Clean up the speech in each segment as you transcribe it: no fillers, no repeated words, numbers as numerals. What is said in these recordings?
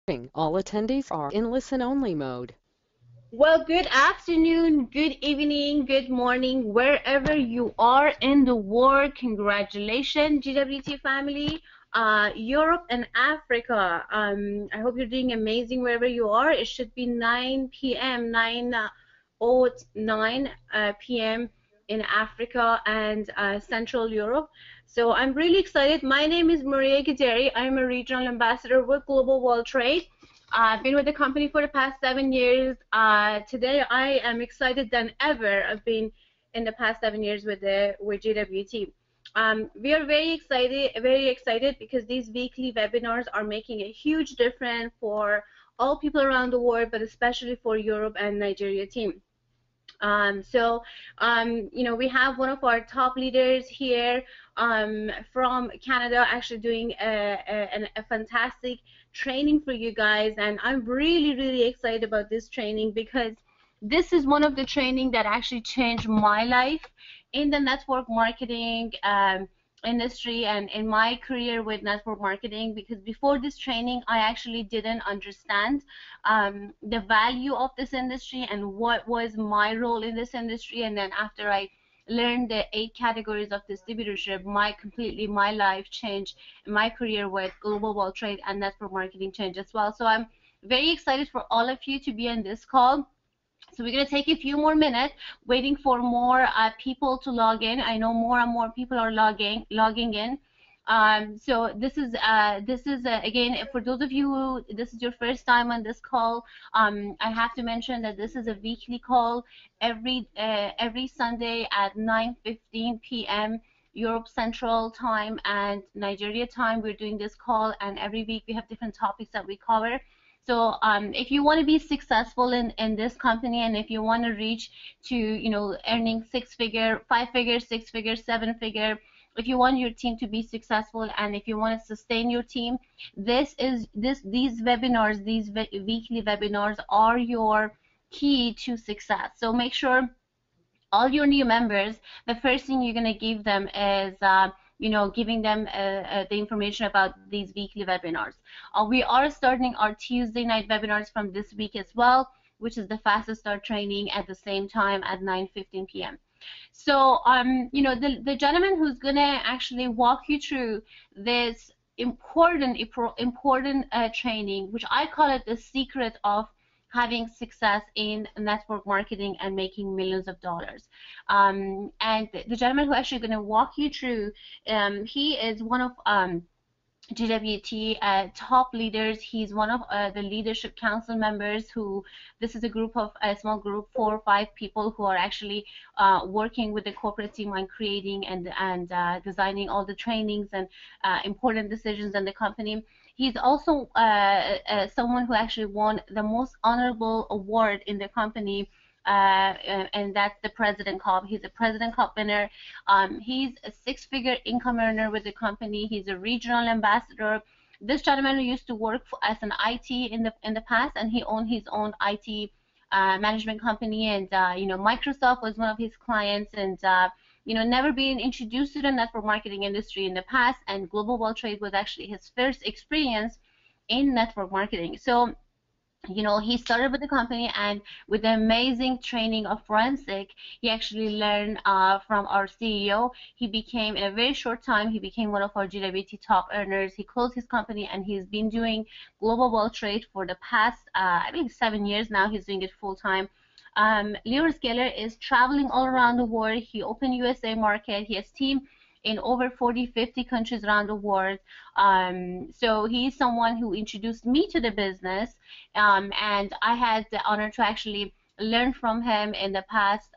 All attendees are in listen-only mode. Well, good afternoon, good evening, good morning, wherever you are in the world. Congratulations, GWT family, Europe and Africa. I hope you're doing amazing wherever you are. It should be 9 p.m., 9:09 p.m. in Africa and Central Europe. So I'm really excited. My name is Maria Gideri. I'm a regional ambassador with Global World Trade. I've been with the company for the past 7 years. Today I am excited than ever. I've been in the past 7 years with GWT. We are very excited because these weekly webinars are making a huge difference for all people around the world, but especially for Europe and Nigeria team. We have one of our top leaders here from Canada actually doing a fantastic training for you guys, and I'm really excited about this training because this is one of the training that actually changed my life in the network marketing industry and in my career with network marketing, because before this training I actually didn't understand the value of this industry and what was my role in this industry. And then after I learned the 8 categories of distributorship, my life changed, my career with global world trade and network marketing changed as well. So I'm very excited for all of you to be on this call. So we're going to take a few more minutes waiting for more people to log in. I know more and more people are logging in. So this is again, for those of you who this is your first time on this call, I have to mention that this is a weekly call every Sunday at 9:15 p.m. Europe Central Time and Nigeria time. We're doing this call, and every week we have different topics that we cover. So if you want to be successful in this company, and if you want to reach to earning 6-figure, 5-figure, 6-figure, 7-figure, if you want your team to be successful and if you want to sustain your team, these webinars, these weekly webinars are your key to success. So make sure all your new members, the first thing you're going to give them is giving them the information about these weekly webinars. We are starting our Tuesday night webinars from this week as well, which is the fastest start training at the same time at 9:15 p.m. So the gentleman who's going to actually walk you through this important training, which I call it the secret of having success in network marketing and making millions of dollars. And the gentleman who actually going to walk you through, he is one of GWT top leaders. He's one of the leadership council members who, this is a small group, 4 or 5 people who are actually working with the corporate team on creating and designing all the trainings and important decisions in the company. He's also someone who actually won the most honorable award in the company, and that's the President Cup. He's a President Cup winner. He's a 6-figure income earner with the company. He's a regional ambassador. This gentleman used to work as an IT in the past, and he owned his own IT management company. And Microsoft was one of his clients, and never been introduced to the network marketing industry in the past. And Global World Trade was actually his first experience in network marketing. So he started with the company, and with the amazing training of forensic, he actually learned from our CEO. He became, in a very short time, he became one of our GWT top earners. He closed his company, and he's been doing global world trade for the past, I think, 7 years now. He's doing it full time. Leo Scaler is traveling all around the world. He opened USA market. He has team in over 40-50 countries around the world. So he's someone who introduced me to the business, and I had the honor to actually learn from him in the past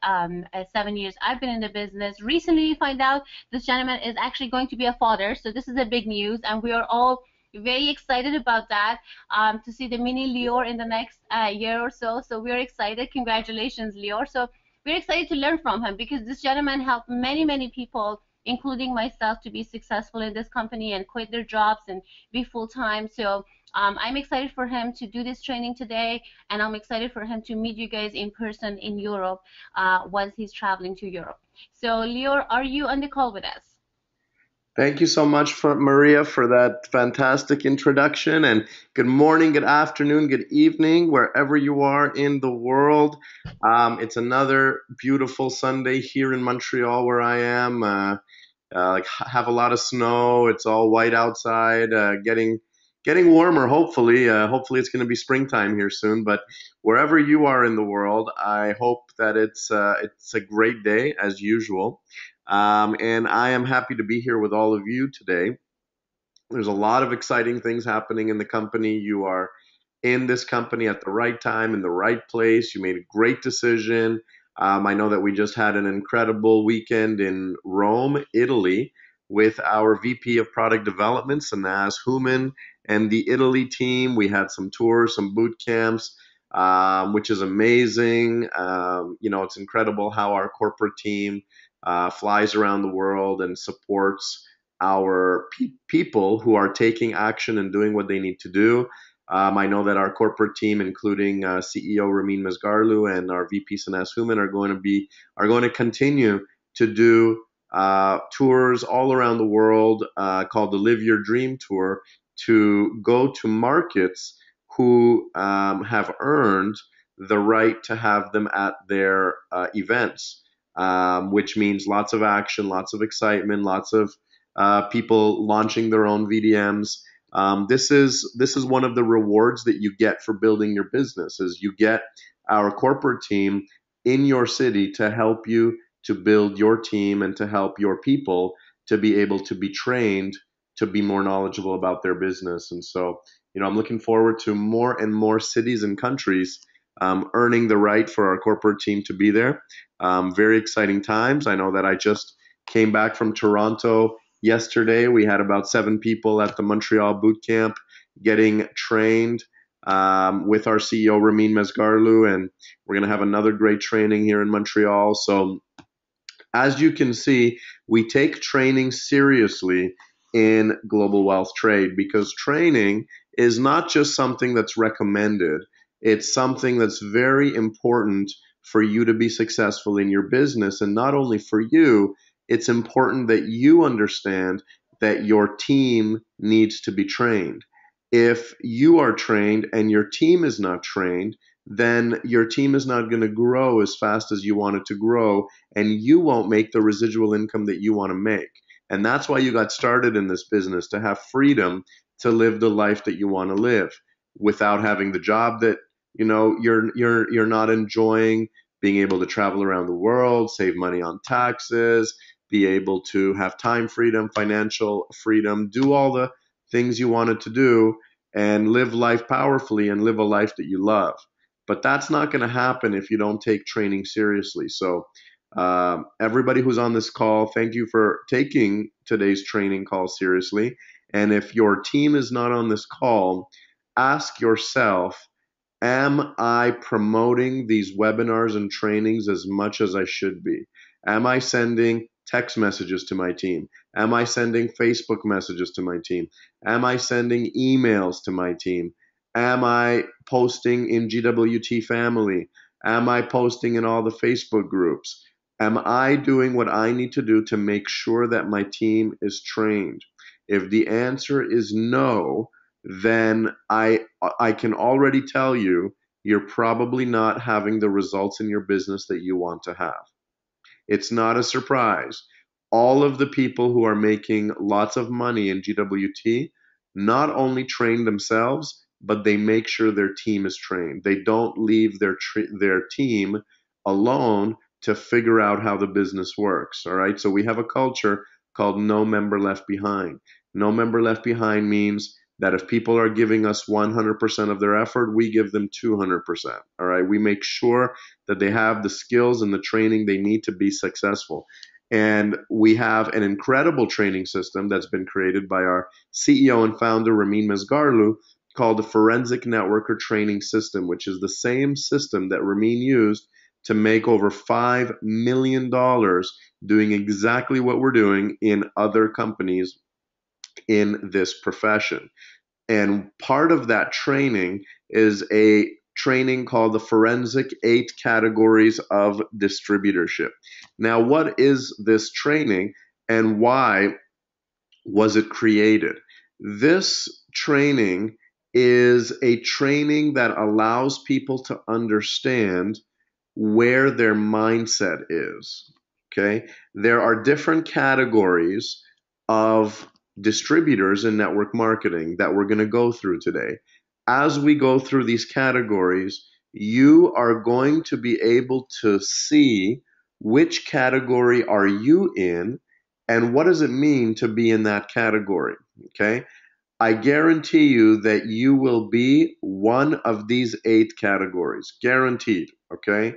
7 years I've been in the business. Recently find out this gentleman is actually going to be a father, so this is a big news, and we are all very excited about that, to see the mini Leo in the next year or so. So we're excited. Congratulations, Leo. So we're excited to learn from him because this gentleman helped many people, including myself, to be successful in this company and quit their jobs and be full-time. So I'm excited for him to do this training today, and I'm excited for him to meet you guys in person in Europe once he's traveling to Europe. So Leo, are you on the call with us? Thank you so much, Maria, for that fantastic introduction. And good morning, good afternoon, good evening, wherever you are in the world. It's another beautiful Sunday here in Montreal, where I am. Have a lot of snow. It's all white outside. Getting warmer. Hopefully it's going to be springtime here soon. But wherever you are in the world, I hope that it's a great day as usual. And I am happy to be here with all of you today. There's a lot of exciting things happening in the company. You are in this company at the right time, in the right place. You made a great decision. I know that we just had an incredible weekend in Rome, Italy, with our VP of Product Development, Sanaz Human, and the Italy team. We had some tours, some boot camps, which is amazing. It's incredible how our corporate team flies around the world and supports our people who are taking action and doing what they need to do. I know that our corporate team, including CEO Ramin Mesgarlu and our VP Sanas Human, are going to continue to do tours all around the world called the Live Your Dream Tour to go to markets who have earned the right to have them at their events, which means lots of action, lots of excitement, lots of people launching their own VDMs. This is one of the rewards that you get for building your business. Is you get our corporate team in your city to help you to build your team and to help your people to be able to be trained to be more knowledgeable about their business. And so, I'm looking forward to more and more cities and countries earning the right for our corporate team to be there. Very exciting times. I know that I just came back from Toronto yesterday. We had about 7 people at the Montreal boot camp getting trained with our CEO Ramin Mesgarlu, and we're going to have another great training here in Montreal. So as you can see, we take training seriously in global wealth trade because training is not just something that's recommended, it's something that's very important for you to be successful in your business. And not only for you, it's important that you understand that your team needs to be trained. If you are trained and your team is not trained, then your team is not going to grow as fast as you want it to grow, and you won't make the residual income that you want to make. And that's why you got started in this business, to have freedom to live the life that you want to live without having the job that you're not enjoying, being able to travel around the world, save money on taxes, be able to have time freedom, financial freedom, do all the things you wanted to do and live life powerfully and live a life that you love. But that's not going to happen if you don't take training seriously. So, everybody who's on this call, thank you for taking today's training call seriously. And if your team is not on this call, ask yourself, am I promoting these webinars and trainings as much as I should be? Am I sending text messages to my team? Am I sending Facebook messages to my team? Am I sending emails to my team? Am I posting in GWT family? Am I posting in all the Facebook groups? Am I doing what I need to do to make sure that my team is trained? If the answer is no, then I can already tell you you're probably not having the results in your business that you want to have. It's not a surprise. All of the people who are making lots of money in GWT not only train themselves, but they make sure their team is trained. They don't leave their team alone to figure out how the business works. All right. So we have a culture called no member left behind. No member left behind means that if people are giving us 100% of their effort, we give them 200%. All right. We make sure that they have the skills and the training they need to be successful. And we have an incredible training system that's been created by our CEO and founder, Ramin Mesgarlu, called the Forensic Networker Training System, which is the same system that Ramin used to make over $5 million doing exactly what we're doing in other companies in this profession. And part of that training is a training called the Forensic 8 Categories of Distributorship. Now, what is this training and why was it created? This training is a training that allows people to understand where their mindset is. Okay? There are different categories of distributors in network marketing that we're going to go through today. As we go through these categories, you are going to be able to see which category are you in and what does it mean to be in that category. Okay? I guarantee you that you will be one of these 8 categories. Guaranteed. Okay?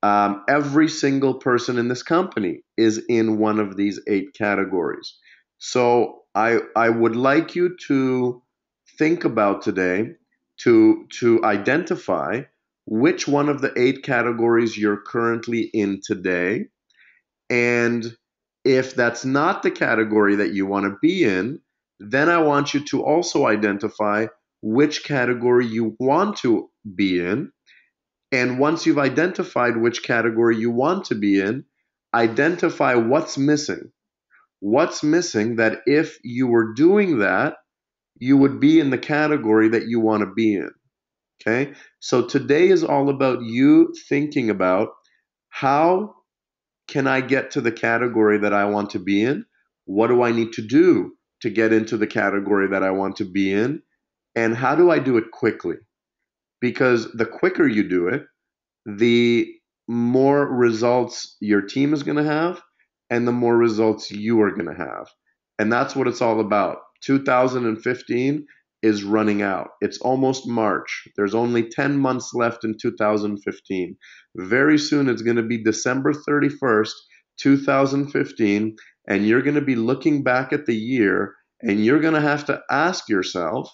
Every single person in this company is in one of these 8 categories. So I would like you to think about today to identify which one of the 8 categories you're currently in today. And if that's not the category that you want to be in, then I want you to also identify which category you want to be in. And once you've identified which category you want to be in, identify what's missing. What's missing that if you were doing that, you would be in the category that you want to be in. Okay? So today is all about you thinking about how can I get to the category that I want to be in? What do I need to do to get into the category that I want to be in? And how do I do it quickly? Because the quicker you do it, the more results your team is going to have and the more results you are going to have. And that's what it's all about. 2015 is running out. It's almost March. There's only 10 months left in 2015. Very soon it's going to be December 31st, 2015, and you're going to be looking back at the year and you're going to have to ask yourself,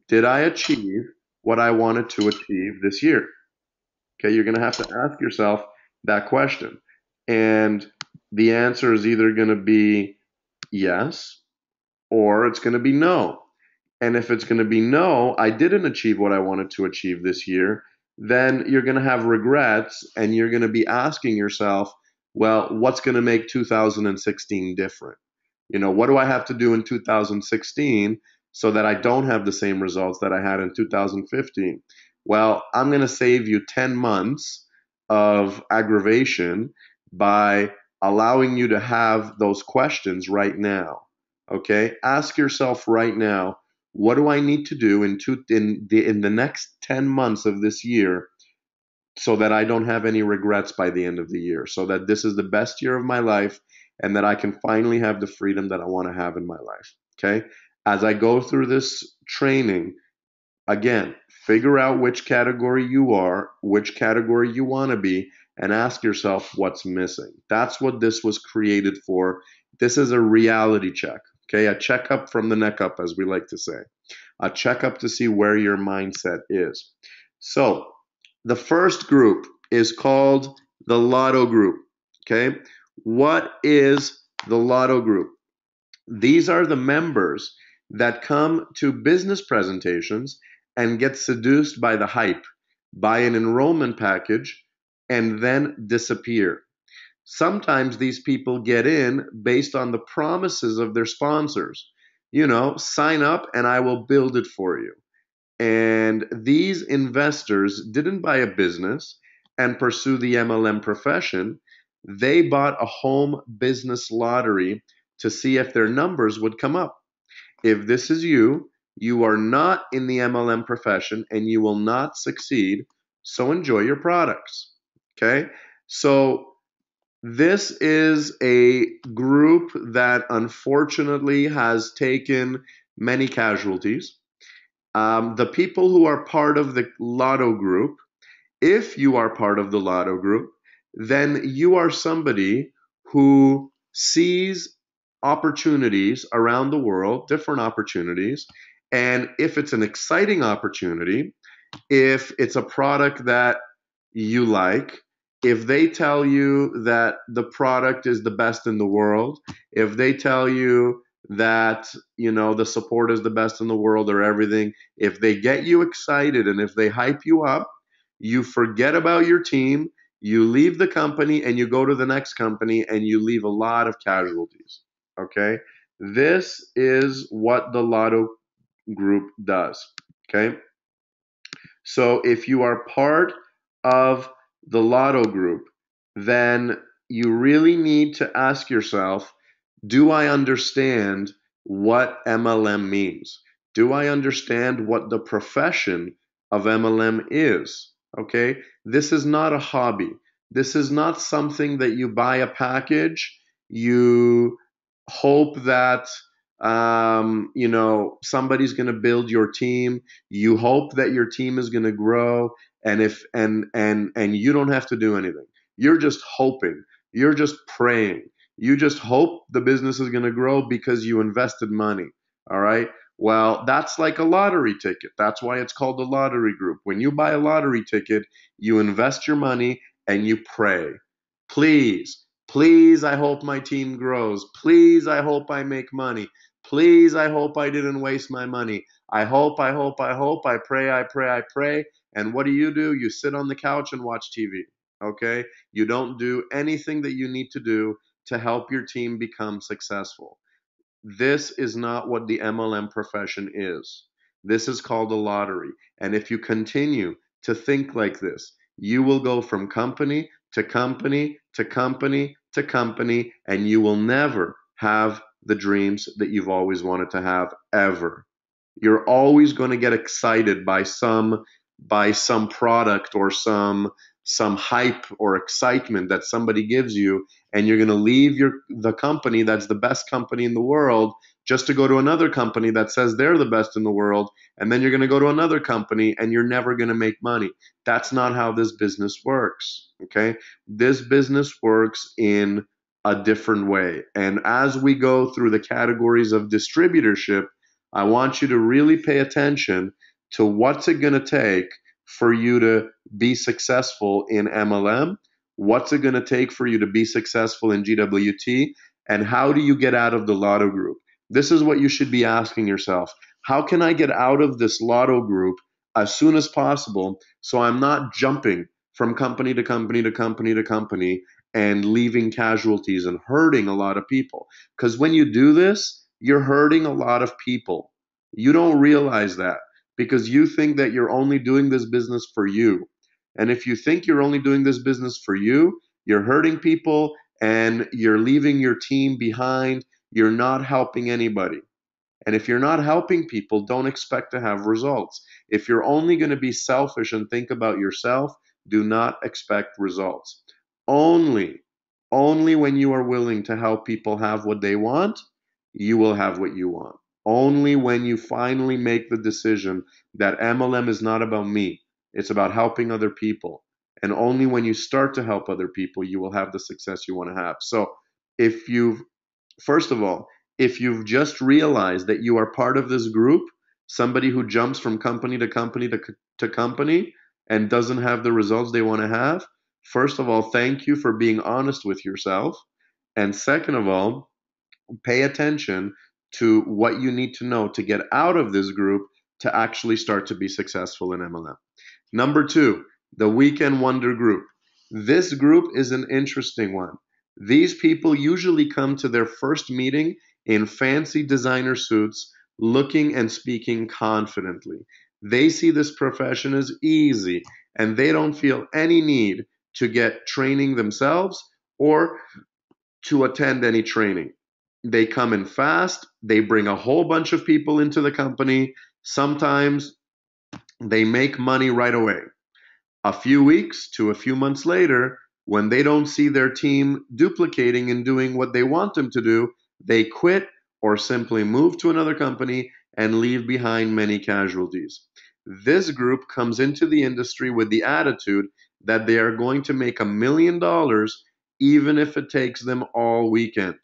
did I achieve what I wanted to achieve this year? Okay, you're going to have to ask yourself that question. And the answer is either going to be yes or it's going to be no. And if it's going to be no, I didn't achieve what I wanted to achieve this year, then you're going to have regrets and you're going to be asking yourself, well, what's going to make 2016 different? What do I have to do in 2016 so that I don't have the same results that I had in 2015? Well, I'm going to save you 10 months of aggravation by allowing you to have those questions right now. Okay? Ask yourself right now, what do I need to do in the next 10 months of this year so that I don't have any regrets by the end of the year, so that this is the best year of my life and that I can finally have the freedom that I want to have in my life. Okay? As I go through this training, again, figure out which category you are, which category you want to be, and ask yourself what's missing. That's what this was created for. This is a reality check. Okay? A checkup from the neck up, as we like to say. A checkup to see where your mindset is. So, the first group is called the Lotto Group. Okay? What is the Lotto Group? These are the members that come to business presentations and get seduced by the hype, buy an enrollment package, and then disappear. Sometimes these people get in based on the promises of their sponsors. Sign up and I will build it for you. And these investors didn't buy a business and pursue the MLM profession. They bought a home business lottery to see if their numbers would come up. If this is you, you are not in the MLM profession and you will not succeed. So enjoy your products. Okay? So this is a group that unfortunately has taken many casualties. The people who are part of the Lotto Group, if you are part of the Lotto Group, then you are somebody who sees opportunities around the world, different opportunities. And if it's an exciting opportunity, if it's a product that you like, if they tell you that the product is the best in the world, if they tell you that, the support is the best in the world or everything, if they get you excited and if they hype you up, you forget about your team, you leave the company and you go to the next company and you leave a lot of casualties. Okay? This is what the Lotto group does. Okay. So if you are part of the Lotto group, then you really need to ask yourself, do I understand what MLM means? Do I understand what the profession of MLM is? Okay? This is not a hobby. This is not something that you buy a package, you hope that somebody's going to build your team. You hope that your team is going to grow, and if and you don't have to do anything. You're just hoping. You're just praying. You just hope the business is going to grow because you invested money. All right. Well, that's like a lottery ticket. That's why it's called the lottery group. When you buy a lottery ticket, you invest your money and you pray. Please, please, I hope my team grows. Please, I hope I make money. Please, I hope I didn't waste my money. I hope, I hope, I hope. I pray, I pray, I pray. And what do? You sit on the couch and watch TV. Okay? You don't do anything that you need to do to help your team become successful. This is not what the MLM profession is. This is called a lottery. And if you continue to think like this, you will go from company to company to company to company, and you will never have the dreams that you've always wanted to have ever. You're always going to get excited by some product or some hype or excitement that somebody gives you, and you're going to leave the company that's the best company in the world just to go to another company that says they're the best in the world, and then you're going to go to another company and you're never going to make money. That's not how this business works. Okay? This business works in a different way. And as we go through the categories of distributorship, I want you to really pay attention to what's it going to take for you to be successful in MLM, what's it going to take for you to be successful in GWT, and how do you get out of the Lotto group? This is what you should be asking yourself. How can I get out of this Lotto group as soon as possible so I'm not jumping from company to company to company to company and leaving casualties and hurting a lot of people? Because when you do this, you're hurting a lot of people. You don't realize that because you think that you're only doing this business for you. And if you think you're only doing this business for you, you're hurting people and you're leaving your team behind. You're not helping anybody. And if you're not helping people, don't expect to have results. If you're only going to be selfish and think about yourself, do not expect results. Only when you are willing to help people have what they want, you will have what you want. Only when you finally make the decision that MLM is not about me, it's about helping other people. And only when you start to help other people, you will have the success you want to have. So if you've, first of all, if you've just realized that you are part of this group, somebody who jumps from company to company to company and doesn't have the results they want to have, first of all, thank you for being honest with yourself. And second of all, pay attention to what you need to know to get out of this group to actually start to be successful in MLM. Number two, the Weekend Wonder group. This group is an interesting one. These people usually come to their first meeting in fancy designer suits, looking and speaking confidently. They see this profession as easy, and they don't feel any need to get training themselves or to attend any training. They come in fast, they bring a whole bunch of people into the company. Sometimes they make money right away. A few weeks to a few months later, when they don't see their team duplicating and doing what they want them to do, they quit or simply move to another company and leave behind many casualties. This group comes into the industry with the attitude that they are going to make $1 million even if it takes them all weekend.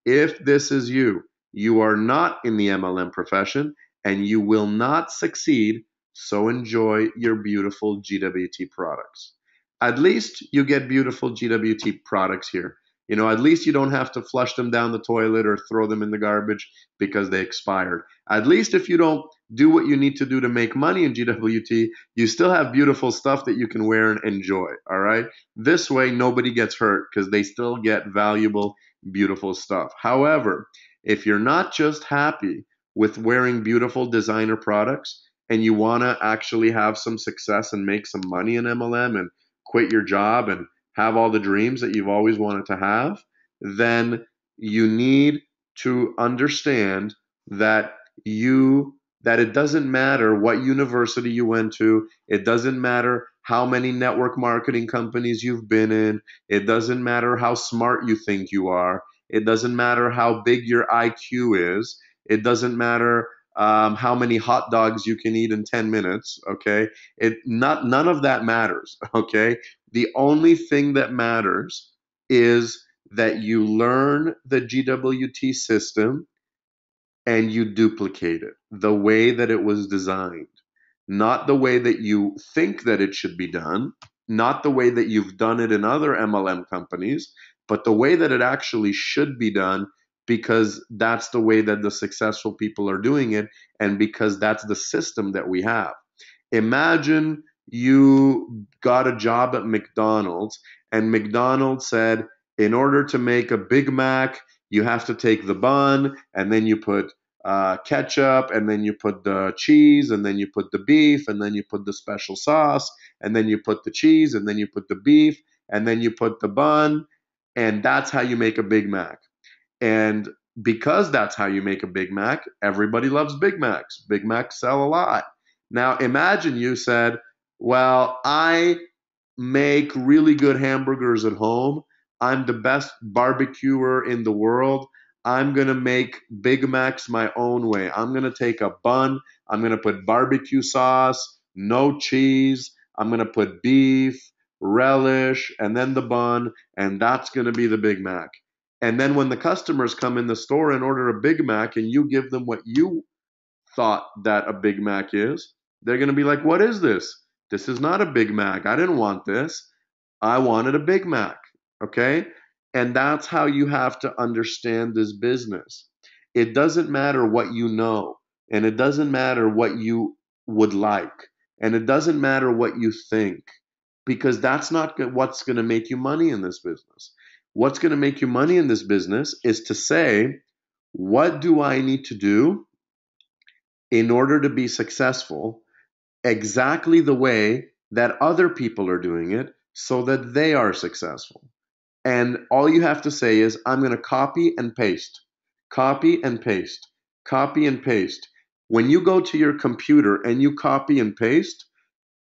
If this is you, you are not in the MLM profession and you will not succeed, so enjoy your beautiful GWT products. At least you get beautiful GWT products here. At least you don't have to flush them down the toilet or throw them in the garbage because they expired. At least if you don't do what you need to do to make money in GWT, you still have beautiful stuff that you can wear and enjoy, all right? This way, nobody gets hurt because they still get valuable, beautiful stuff. However, If you're not just happy with wearing beautiful designer products and you want to actually have some success and make some money in MLM and quit your job and have all the dreams that you've always wanted to have, then you need to understand that it doesn't matter what university you went to, it doesn't matter how many network marketing companies you've been in, it doesn't matter how smart you think you are, it doesn't matter how big your IQ is, it doesn't matter how many hot dogs you can eat in 10 minutes, okay? None of that matters, okay? The only thing that matters is that you learn the GWT system and you duplicate it the way that it was designed, not the way that you think that it should be done, not the way that you've done it in other MLM companies, but the way that it actually should be done, because that's the way that the successful people are doing it and because that's the system that we have. Imagine you got a job at McDonald's and McDonald's said, in order to make a Big Mac, you have to take the bun and then you put ketchup and then you put the cheese and then you put the beef and then you put the special sauce and then you put the cheese and then you put the beef and then you put the bun, and that's how you make a Big Mac. And because that's how you make a Big Mac, everybody loves Big Macs. Big Macs sell a lot. Now imagine you said, well, I make really good hamburgers at home. I'm the best barbecuer in the world. I'm going to make Big Macs my own way. I'm going to take a bun. I'm going to put barbecue sauce, no cheese. I'm going to put beef, relish, and then the bun, and that's going to be the Big Mac. And then when the customers come in the store and order a Big Mac and you give them what you thought that a Big Mac is, they're going to be like, what is this? This is not a Big Mac. I didn't want this. I wanted a Big Mac. Okay? And that's how you have to understand this business. It doesn't matter what you know, and it doesn't matter what you would like, and it doesn't matter what you think, because that's not what's going to make you money in this business. What's going to make you money in this business is to say, what do I need to do in order to be successful exactly the way that other people are doing it so that they are successful? And all you have to say is, I'm going to copy and paste, copy and paste, copy and paste. When you go to your computer and you copy and paste,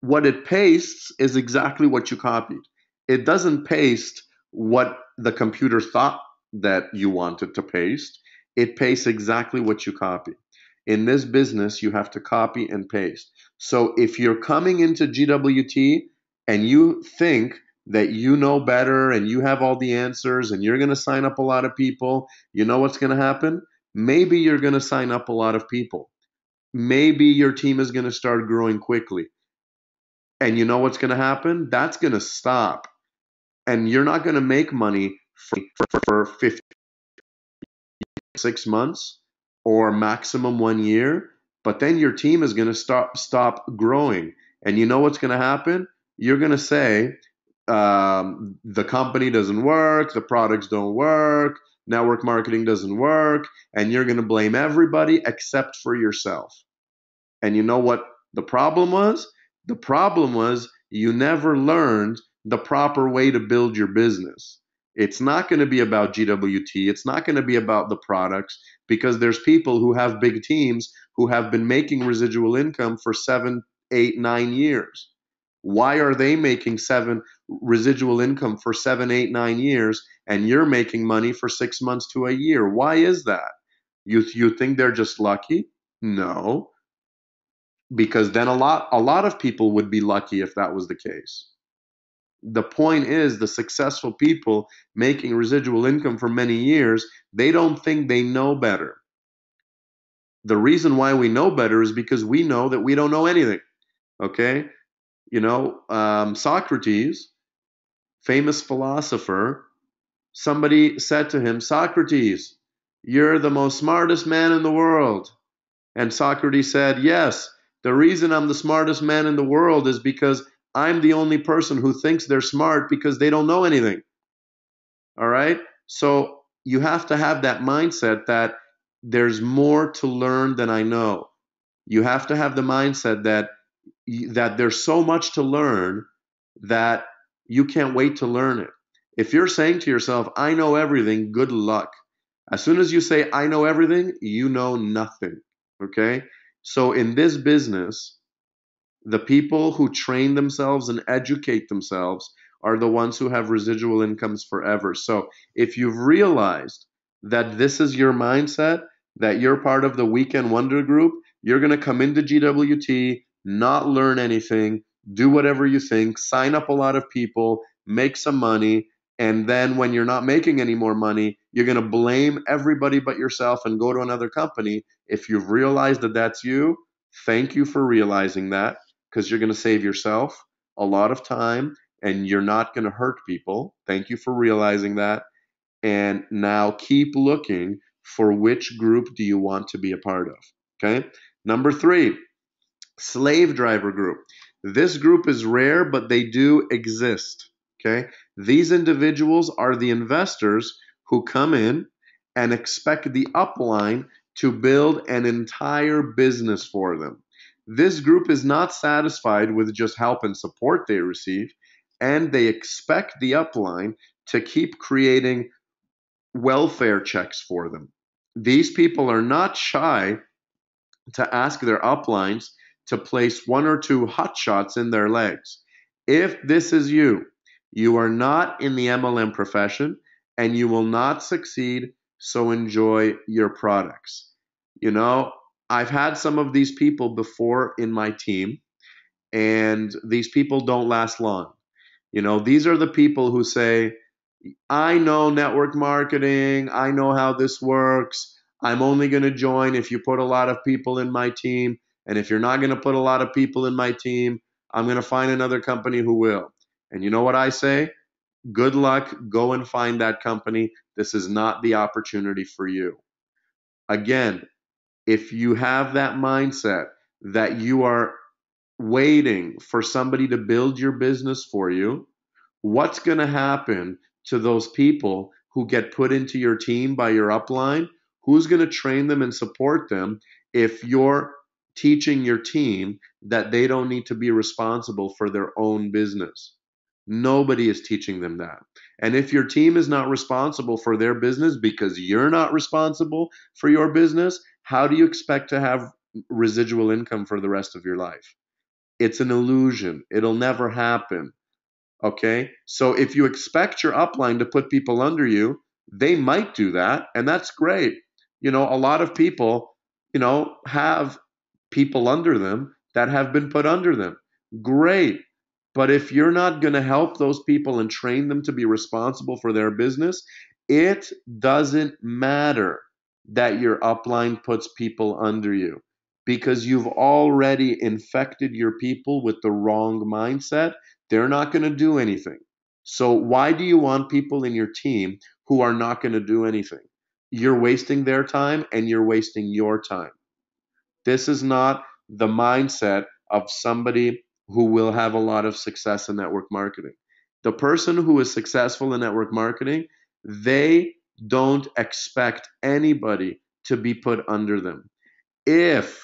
what it pastes is exactly what you copied. It doesn't paste what the computer thought that you wanted to paste. It pastes exactly what you copy. In this business, you have to copy and paste. So if you're coming into GWT and you think that you know better and you have all the answers and you're going to sign up a lot of people, you know what's going to happen? Maybe you're going to sign up a lot of people. Maybe your team is going to start growing quickly. And you know what's going to happen? That's going to stop. And you're not going to make money for 56 months or maximum 1 year. But then your team is going to stop growing. And you know what's going to happen? You're going to say, the company doesn't work, the products don't work, network marketing doesn't work, and you're going to blame everybody except for yourself. And you know what the problem was? The problem was you never learned the proper way to build your business. It's not going to be about GWT. It's not going to be about the products, because there's people who have big teams who have been making residual income for 7, 8, 9 years. Why are they making residual income for 7, 8, 9 years, and you're making money for 6 months to a year? Why is that? You think they're just lucky? No, because then a lot of people would be lucky if that was the case. The point is, the successful people making residual income for many years, they don't think they know better. The reason why we know better is because we know that we don't know anything. Okay? Socrates, famous philosopher, somebody said to him, Socrates, you're the most smartest man in the world. And Socrates said, yes, the reason I'm the smartest man in the world is because I'm the only person who thinks they're smart because they don't know anything. All right? So you have to have that mindset that there's more to learn than I know. You have to have the mindset that there's so much to learn that you can't wait to learn it. If you're saying to yourself, I know everything, good luck. As soon as you say, I know everything, you know nothing. Okay? So in this business, the people who train themselves and educate themselves are the ones who have residual incomes forever. So if you've realized that this is your mindset, that you're part of the Weekend Wonder Group, you're going to come into GWT, not learn anything, do whatever you think, sign up a lot of people, make some money, and then when you're not making any more money, you're going to blame everybody but yourself and go to another company. If you've realized that that's you, thank you for realizing that, because you're going to save yourself a lot of time and you're not going to hurt people. Thank you for realizing that. And now keep looking for which group do you want to be a part of. Okay. Number 3, slave driver group. This group is rare, but they do exist. Okay. These individuals are the investors who come in and expect the upline to build an entire business for them. This group is not satisfied with just help and support they receive, and they expect the upline to keep creating welfare checks for them. These people are not shy to ask their uplines to place 1 or 2 hot shots in their legs. If this is you, you are not in the MLM profession and you will not succeed, so enjoy your products. You know, I've had some of these people before in my team, and these people don't last long. You know, these are the people who say, I know network marketing, I know how this works. I'm only going to join if you put a lot of people in my team. And if you're not going to put a lot of people in my team, I'm going to find another company who will. And you know what I say? Good luck. Go and find that company. This is not the opportunity for you. Again, if you have that mindset that you are waiting for somebody to build your business for you, what's going to happen to those people who get put into your team by your upline? Who's going to train them and support them if you're teaching your team that they don't need to be responsible for their own business? Nobody is teaching them that. And if your team is not responsible for their business because you're not responsible for your business, how do you expect to have residual income for the rest of your life? It's an illusion. It'll never happen. Okay? So if you expect your upline to put people under you, they might do that, and that's great. You know, a lot of people, have people under them that have been put under them. Great. But if you're not going to help those people and train them to be responsible for their business, it doesn't matter that your upline puts people under you, because you've already infected your people with the wrong mindset. They're not going to do anything. So why do you want people in your team who are not going to do anything? You're wasting their time and you're wasting your time. This is not the mindset of somebody who will have a lot of success in network marketing. The person who is successful in network marketing, they don't expect anybody to be put under them. If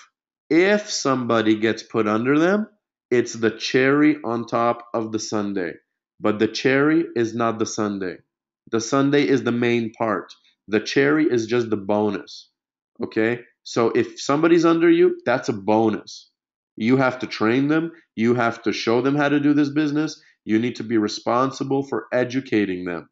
somebody gets put under them, it's the cherry on top of the sundae. But the cherry is not the sundae. The sundae is the main part. The cherry is just the bonus. Okay? So if somebody's under you, that's a bonus. You have to train them. You have to show them how to do this business. You need to be responsible for educating them.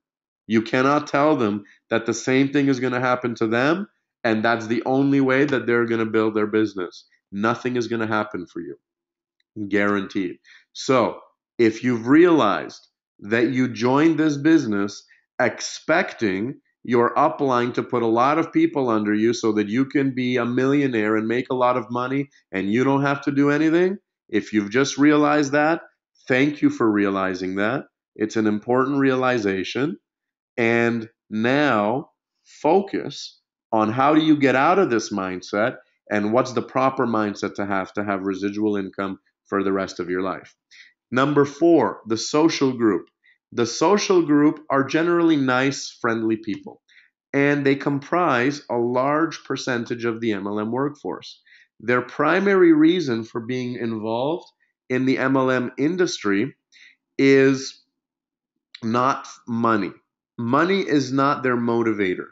You cannot tell them that the same thing is going to happen to them and that's the only way that they're going to build their business. Nothing is going to happen for you. Guaranteed. So if you've realized that you joined this business expecting your upline to put a lot of people under you so that you can be a millionaire and make a lot of money and you don't have to do anything, if you've just realized that, thank you for realizing that. It's an important realization. And now focus on how do you get out of this mindset and what's the proper mindset to have residual income for the rest of your life. Number 4, the social group. The social group are generally nice, friendly people. and they comprise a large percentage of the MLM workforce. Their primary reason for being involved in the MLM industry is not money. Money is not their motivator.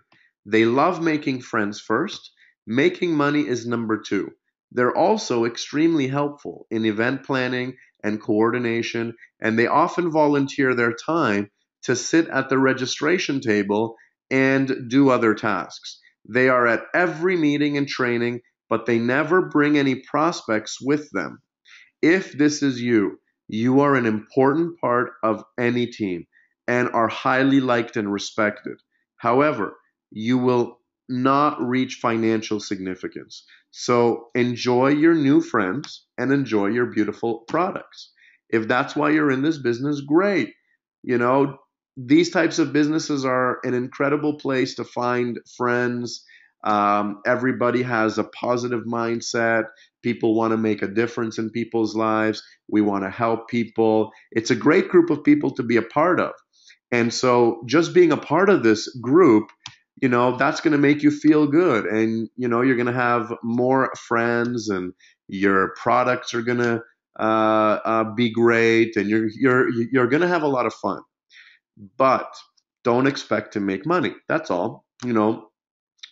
They love making friends first. Making money is number two. They're also extremely helpful in event planning and coordination, and they often volunteer their time to sit at the registration table and do other tasks. They are at every meeting and training, but they never bring any prospects with them. If this is you, you are an important part of any team and are highly liked and respected. However, you will not reach financial significance. So enjoy your new friends and enjoy your beautiful products. If that's why you're in this business, great. You know, these types of businesses are an incredible place to find friends. Everybody has a positive mindset. People want to make a difference in people's lives. We want to help people. It's a great group of people to be a part of. And so just being a part of this group, that's going to make you feel good. And, you're going to have more friends and your products are going to be great and you're going to have a lot of fun. But don't expect to make money. That's all.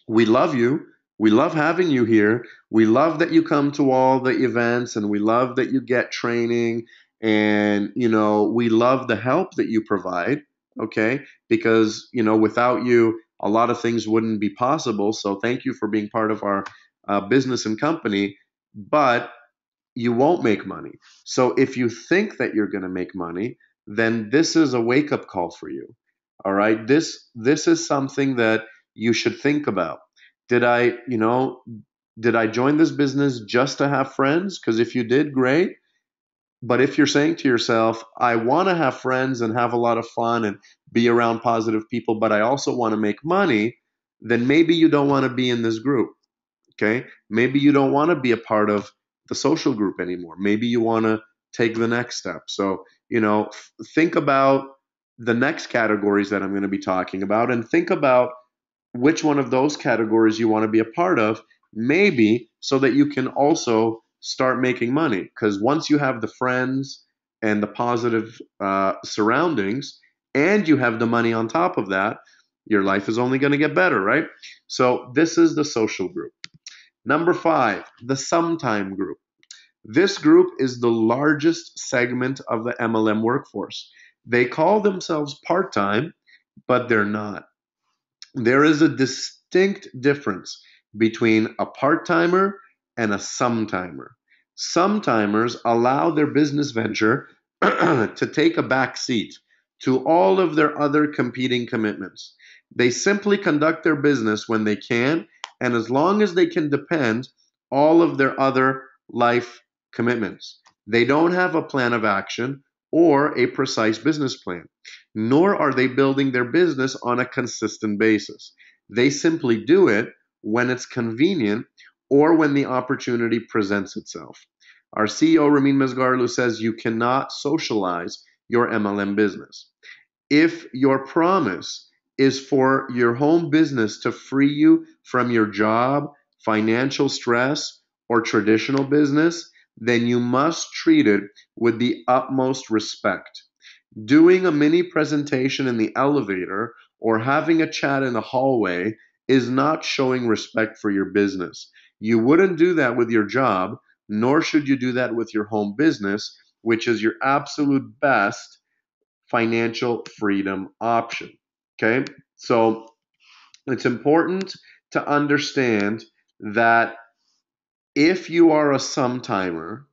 We love you. We love having you here. We love that you come to all the events and we love that you get training and, we love the help that you provide. Okay. Because, without you, a lot of things wouldn't be possible. So thank you for being part of our business and company, but you won't make money. So if you think that you're going to make money, then this is a wake up call for you. All right. This is something that you should think about. Did I join this business just to have friends? Because if you did, great. But if you're saying to yourself, I want to have friends and have a lot of fun and be around positive people, but I also want to make money, then maybe you don't want to be in this group. Okay. Maybe you don't want to be a part of the social group anymore. Maybe you want to take the next step. So, think about the next categories that I'm going to be talking about and think about which one of those categories you want to be a part of, maybe so that you can also start making money. Because once you have the friends and the positive surroundings, and you have the money on top of that, your life is only going to get better, right? So this is the social group. Number 5, the sometime group. This group is the largest segment of the MLM workforce. They call themselves part-time, but they're not. There is a distinct difference between a part-timer and a sometimer. Sometimers allow their business venture to take a back seat to all of their other competing commitments. They simply conduct their business when they can, and as long as they can depend all of their other life commitments. They don't have a plan of action or a precise business plan, nor are they building their business on a consistent basis. They simply do it when it's convenient or when the opportunity presents itself. Our CEO, Ramin Mesgarlu, says you cannot socialize your MLM business. If your promise is for your home business to free you from your job, financial stress, or traditional business, then you must treat it with the utmost respect. Doing a mini presentation in the elevator or having a chat in the hallway is not showing respect for your business. You wouldn't do that with your job, nor should you do that with your home business, which is your absolute best financial freedom option. Okay? So it's important to understand that if you are a sometimer,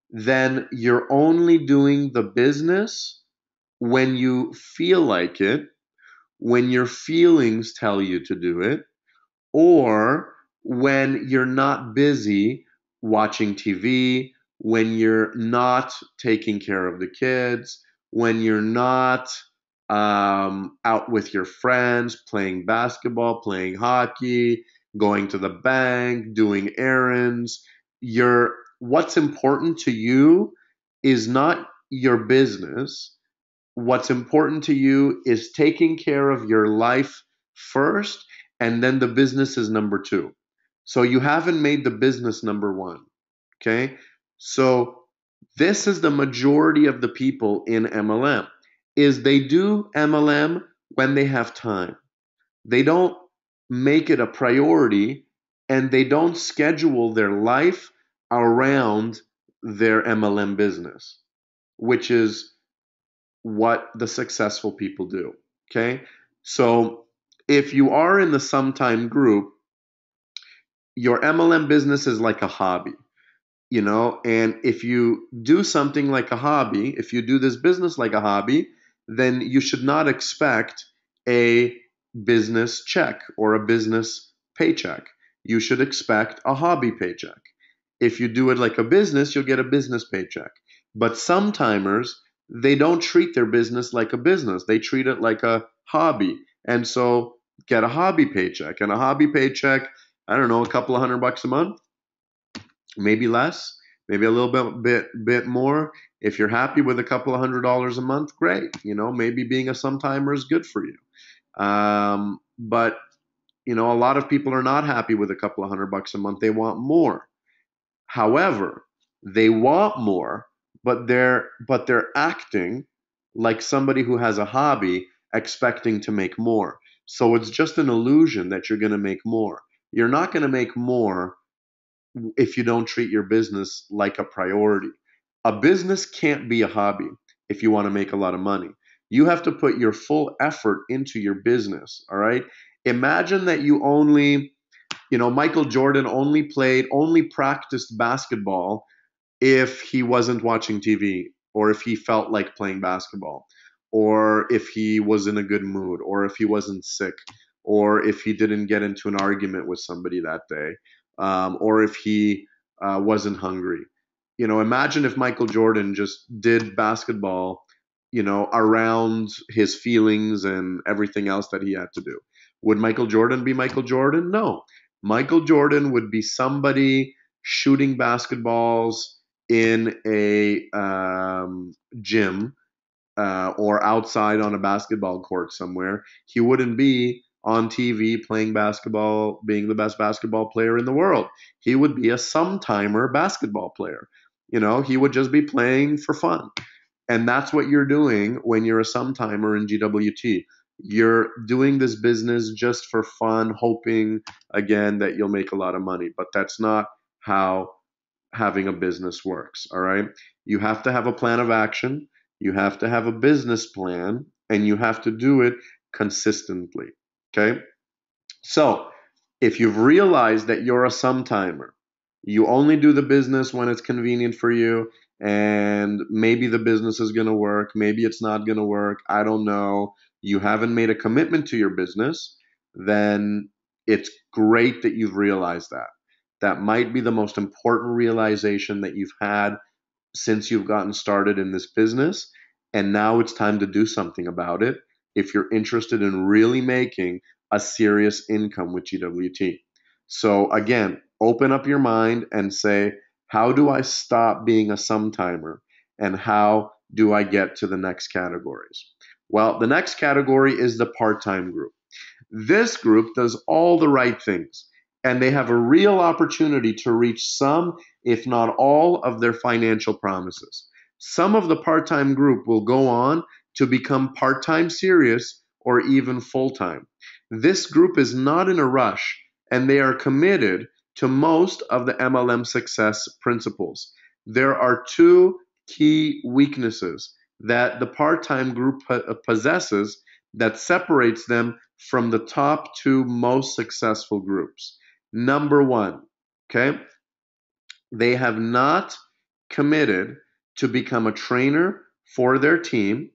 then you're only doing the business when you feel like it, when your feelings tell you to do it, or when you're not busy watching TV, when you're not taking care of the kids, when you're not out with your friends, playing basketball, playing hockey, going to the bank, doing errands. What's important to you is not your business. What's important to you is taking care of your life first, and then the business is number two. So you haven't made the business number one. Okay? So this is the majority of the people in MLM is they do MLM when they have time. They don't make it a priority and they don't schedule their life around their MLM business, which is what the successful people do. Okay? So if you are in the sometime group, your MLM business is like a hobby, and if you do something like a hobby, if you do this business like a hobby, then you should not expect a business check or a business paycheck. You should expect a hobby paycheck. If you do it like a business, you'll get a business paycheck. But sometimers, they don't treat their business like a business. They treat it like a hobby. And so get a hobby paycheck. And a hobby paycheck, I don't know, a couple of $100 a month, maybe less, maybe a little bit more. If you're happy with a couple of $100 a month, great. Maybe being a sometimer is good for you. But a lot of people are not happy with a couple of $100 a month. They want more. However, they want more, but they're acting like somebody who has a hobby expecting to make more. So it's just an illusion that you're going to make more. You're not going to make more if you don't treat your business like a priority. A business can't be a hobby if you want to make a lot of money. You have to put your full effort into your business, all right? Imagine that you only, Michael Jordan only practiced basketball if he wasn't watching TV, or if he felt like playing basketball, or if he was in a good mood, or if he wasn't sick, or if he didn't get into an argument with somebody that day, or if he wasn't hungry. Imagine if Michael Jordan just did basketball, around his feelings and everything else that he had to do. Would Michael Jordan be Michael Jordan? No. Michael Jordan would be somebody shooting basketballs in a gym, or outside on a basketball court somewhere. He wouldn't be on TV playing basketball, being the best basketball player in the world. He would be a sometimer basketball player. He would just be playing for fun. And that's what you're doing when you're a sometimer in GWT. You're doing this business just for fun, hoping, again, that you'll make a lot of money. But that's not how having a business works, all right? You have to have a plan of action, you have to have a business plan, and you have to do it consistently, okay? So, if you've realized that you're a sometimer, you only do the business when it's convenient for you, and maybe the business is going to work, maybe it's not going to work, I don't know, you haven't made a commitment to your business, then it's great that you've realized that. That might be the most important realization that you've had since you've gotten started in this business. And now it's time to do something about it if you're interested in really making a serious income with GWT. So again, open up your mind and say, how do I stop being a sometimer? And how do I get to the next categories? Well, the next category is the part-time group. This group does all the right things, and they have a real opportunity to reach some, if not all, of their financial promises. Some of the part-time group will go on to become part-time serious or even full-time. This group is not in a rush, and they are committed to most of the MLM success principles. There are two key weaknesses that the part-time group possesses that separates them from the top two most successful groups. Number one, okay, they have not committed to become a trainer for their team,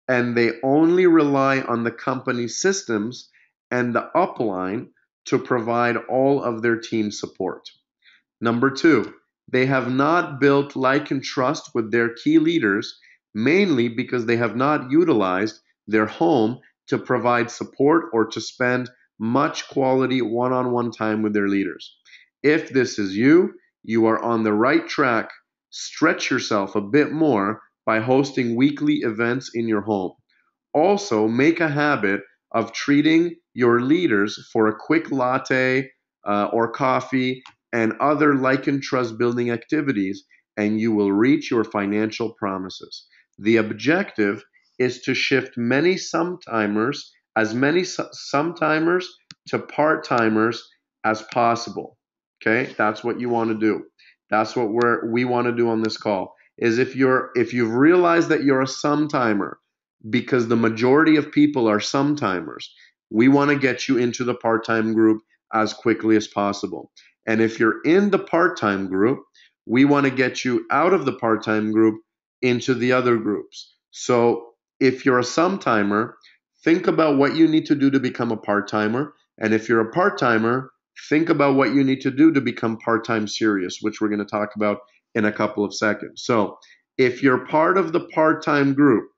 and they only rely on the company's systems and the upline to provide all of their team support. Number two, they have not built like and trust with their key leaders, mainly because they have not utilized their home to provide support or to spend much quality one-on-one time with their leaders. If this is you, you are on the right track. Stretch yourself a bit more by hosting weekly events in your home. Also, make a habit of treating your leaders for a quick latte or coffee and other like and trust building activities, and you will reach your financial promises. The objective is to shift as many sometimers to part timers as possible. Okay, that's what you want to do. That's what we want to do on this call. Is if you've realized that you're a sometimer, because the majority of people are sometimers, we want to get you into the part-time group as quickly as possible. And if you're in the part-time group, we want to get you out of the part-time group into the other groups. So if you're a sometimer, think about what you need to do to become a part-timer. And if you're a part-timer, think about what you need to do to become part-time serious, which we're going to talk about in a couple of seconds. So if you're part of the part-time group,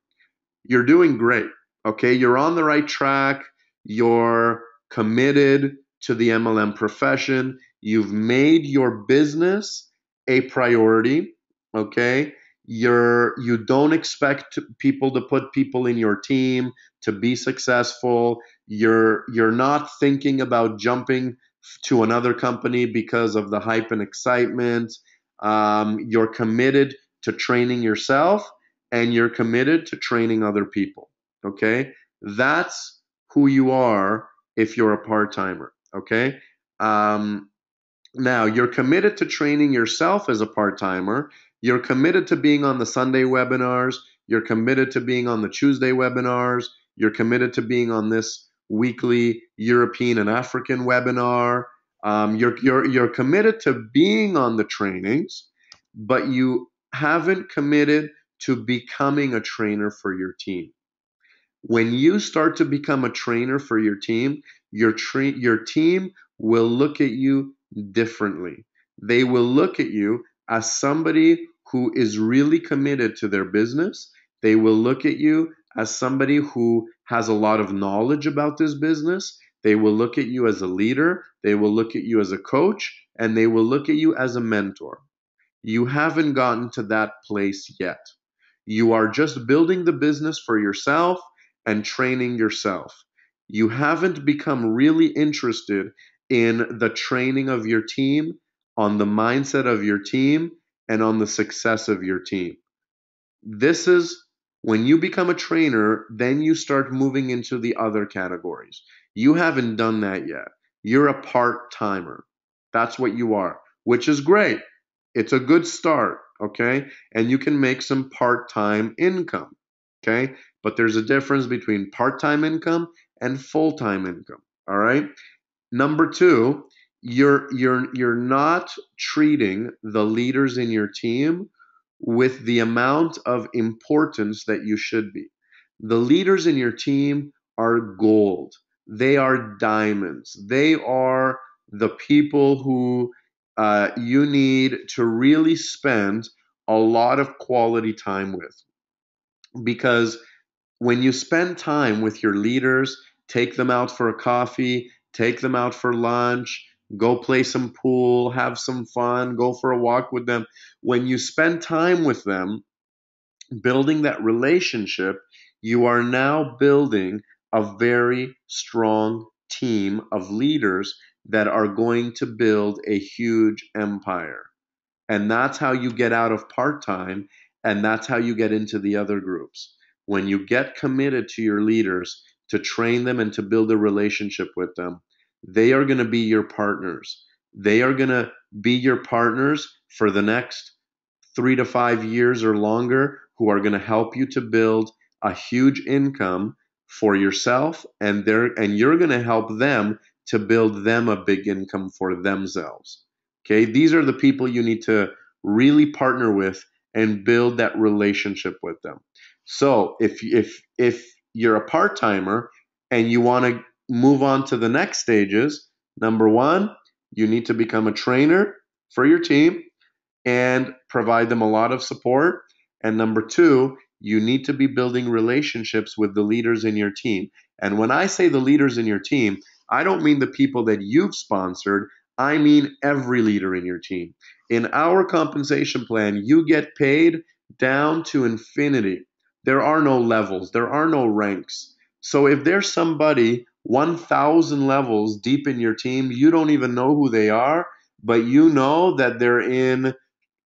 you're doing great. Okay, you're on the right track. You're committed to the MLM profession. You've made your business a priority. Okay, you don't expect people to put people in your team to be successful. You're not thinking about jumping to another company because of the hype and excitement. You're committed to training yourself, and you're committed to training other people. Okay, that's who you are if you're a part-timer. Okay, now you're committed to training yourself as a part-timer. You're committed to being on the Sunday webinars. You're committed to being on the Tuesday webinars. You're committed to being on this weekly European and African webinar. You're committed to being on the trainings, but you haven't committed to becoming a trainer for your team. When you start to become a trainer for your team, your team will look at you differently. They will look at you as somebody who is really committed to their business. They will look at you as somebody who has a lot of knowledge about this business. They will look at you as a leader. They will look at you as a coach, and they will look at you as a mentor. You haven't gotten to that place yet. You are just building the business for yourself and training yourself. You haven't become really interested in the training of your team, on the mindset of your team, and on the success of your team. This is when you become a trainer, then you start moving into the other categories. You haven't done that yet. You're a part-timer. That's what you are, which is great. It's a good start, okay? And you can make some part-time income, okay? But there's a difference between part-time income and full-time income, all right? Number two, you're not treating the leaders in your team with the amount of importance that you should be. The leaders in your team are gold. They are diamonds. They are the people who you need to really spend a lot of quality time with. Because when you spend time with your leaders, take them out for a coffee, take them out for lunch, go play some pool, have some fun, go for a walk with them. When you spend time with them, building that relationship, you are now building a very strong team of leaders that are going to build a huge empire. And that's how you get out of part-time, and that's how you get into the other groups. When you get committed to your leaders, to train them and to build a relationship with them, they are going to be your partners. They are going to be your partners for the next 3 to 5 years or longer, who are going to help you to build a huge income for yourself, and you're going to help them to build them a big income for themselves. Okay, these are the people you need to really partner with and build that relationship with them. So if you're a part-timer and you want to move on to the next stages, number one, you need to become a trainer for your team and provide them a lot of support. And number two, you need to be building relationships with the leaders in your team. And when I say the leaders in your team, I don't mean the people that you've sponsored. I mean every leader in your team. In our compensation plan, you get paid down to infinity. There are no levels. There are no ranks. So if there's somebody 1,000 levels deep in your team, you don't even know who they are, but you know that they're in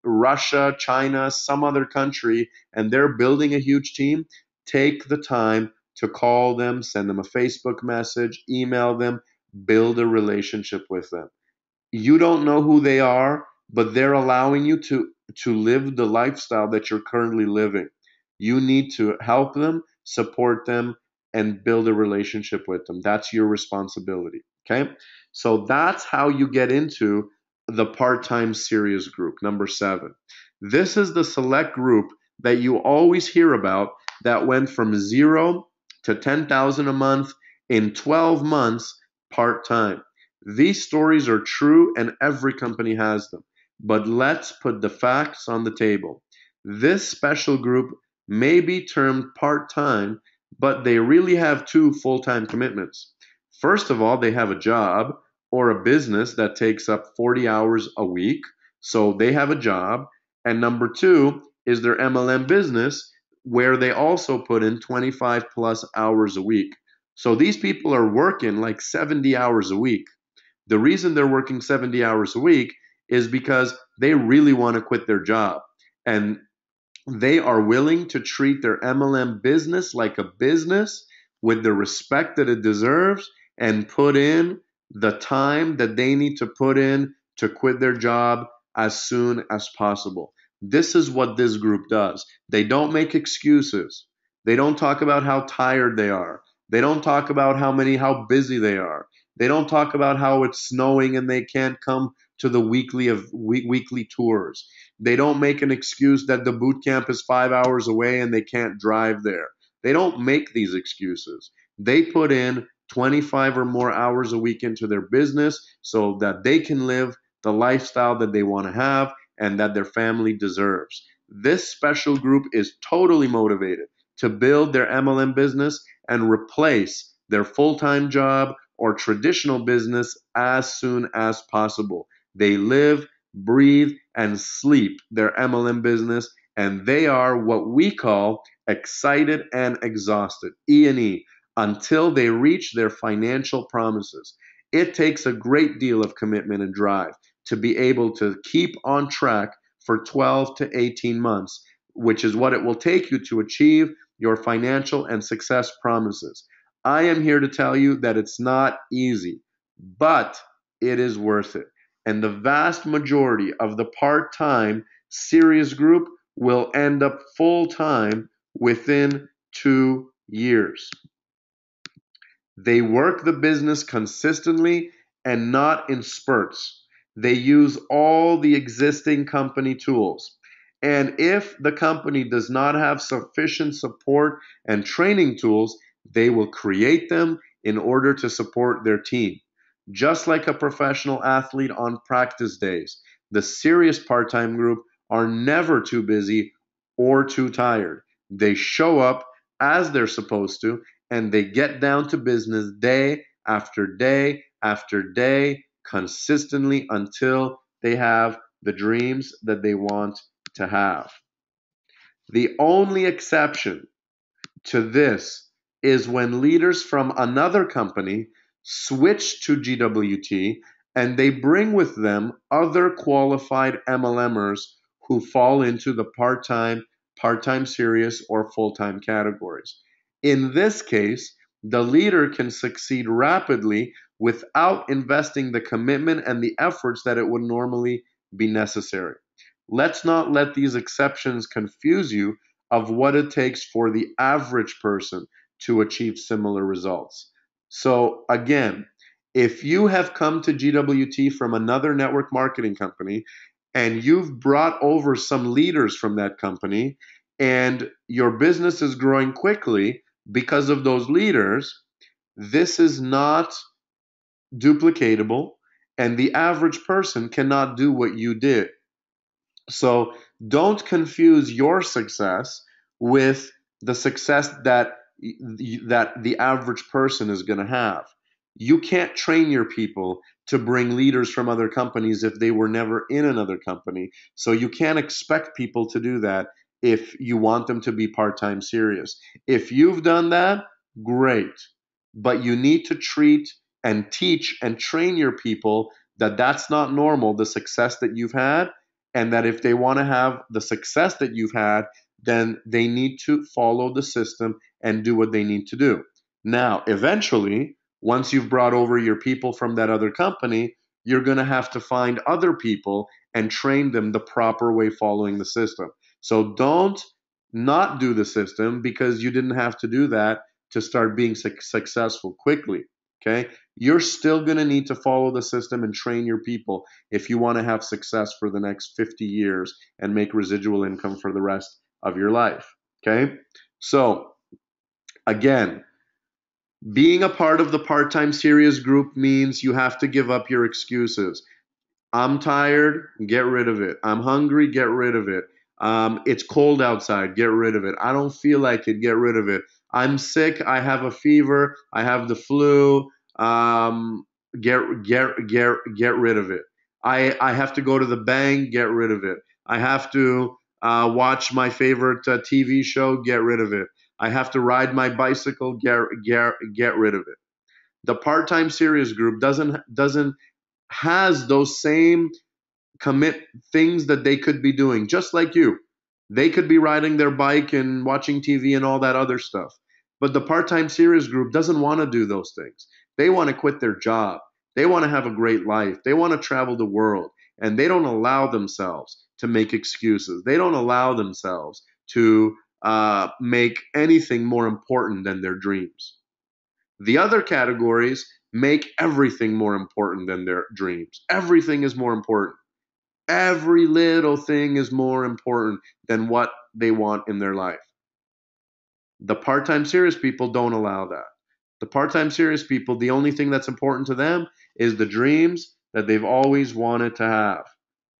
Russia, China, some other country, and they're building a huge team, take the time to call them, send them a Facebook message, email them, build a relationship with them. You don't know who they are, but they're allowing you to live the lifestyle that you're currently living. You need to help them, support them, and build a relationship with them. That's your responsibility. Okay? So that's how you get into the part-time serious group, number 7. This is the select group that you always hear about that went from 0 to 10,000 a month in 12 months part-time. These stories are true and every company has them. But let's put the facts on the table. This special group may be termed part-time, but they really have 2 full-time commitments. First of all, they have a job or a business that takes up 40 hours a week. So they have a job. And number 2 is their MLM business where they also put in 25 plus hours a week. So these people are working like 70 hours a week. The reason they're working 70 hours a week is because they really want to quit their job. And they are willing to treat their MLM business like a business with the respect that it deserves and put in the time that they need to put in to quit their job as soon as possible. This is what this group does. They don't make excuses. They don't talk about how tired they are. They don't talk about how busy they are. They don't talk about how it's snowing and they can't come to the weekly tours. They don't make an excuse that the boot camp is 5 hours away and they can't drive there. They don't make these excuses. They put in 25 or more hours a week into their business so that they can live the lifestyle that they want to have and that their family deserves. This special group is totally motivated to build their MLM business and replace their full-time job or traditional business as soon as possible. They live, breathe, and sleep their MLM business, and they are what we call excited and exhausted, E&E, until they reach their financial promises. It takes a great deal of commitment and drive to be able to keep on track for 12 to 18 months, which is what it will take you to achieve your financial and success promises. I am here to tell you that it's not easy, but it is worth it. And the vast majority of the part-time serious group will end up full-time within 2 years. They work the business consistently and not in spurts. They use all the existing company tools. And if the company does not have sufficient support and training tools, they will create them in order to support their team. Just like a professional athlete on practice days, the serious part-time group are never too busy or too tired. They show up as they're supposed to and they get down to business day after day after day consistently until they have the dreams that they want to have. The only exception to this is when leaders from another company switch to GWT and they bring with them other qualified MLMers who fall into the part-time serious, or full-time categories. In this case, the leader can succeed rapidly without investing the commitment and the efforts that it would normally be necessary. Let's not let these exceptions confuse you of what it takes for the average person to achieve similar results. So again, if you have come to GWT from another network marketing company and you've brought over some leaders from that company and your business is growing quickly because of those leaders, this is not duplicatable and the average person cannot do what you did. So don't confuse your success with the success that the average person is going to have. You can't train your people to bring leaders from other companies if they were never in another company. So you can't expect people to do that if you want them to be part-time serious. If you've done that, great. But you need to treat and teach and train your people that that's not normal, the success that you've had, and that if they want to have the success that you've had, then they need to follow the system and do what they need to do. Now, eventually, once you've brought over your people from that other company, you're going to have to find other people and train them the proper way following the system. So don't not do the system because you didn't have to do that to start being successful quickly. Okay, you're still going to need to follow the system and train your people if you want to have success for the next 50 years and make residual income for the rest of your life. Okay, so again, being a part of the part-time serious group means you have to give up your excuses. I'm tired, get rid of it. I'm hungry, get rid of it. It's cold outside, get rid of it. I don't feel like it, get rid of it. I'm sick, I have a fever, I have the flu. Get rid of it. I have to go to the bank, get rid of it. I have to watch my favorite TV show, get rid of it. I have to ride my bicycle, get rid of it. The part-time serious group doesn't has those same commit things that they could be doing, just like you. They could be riding their bike and watching TV and all that other stuff. But the part time series group doesn't want to do those things. They want to quit their job. They want to have a great life. They want to travel the world. And they don't allow themselves to make excuses. They don't allow themselves to make anything more important than their dreams. The other categories make everything more important than their dreams. Everything is more important. Every little thing is more important than what they want in their life. The part time serious people don't allow that. The part time serious people, the only thing that's important to them is the dreams that they've always wanted to have.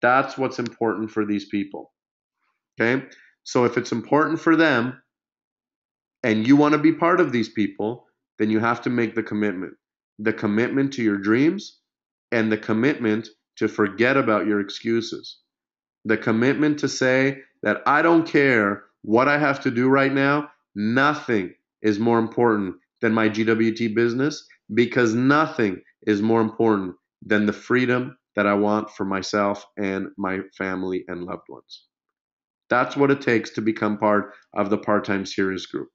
That's what's important for these people. Okay? So if it's important for them and you want to be part of these people, then you have to make the commitment. The commitment to your dreams and the commitment to forget about your excuses. The commitment to say that I don't care what I have to do right now, nothing is more important than my GWT business because nothing is more important than the freedom that I want for myself and my family and loved ones. That's what it takes to become part of the part-time series group.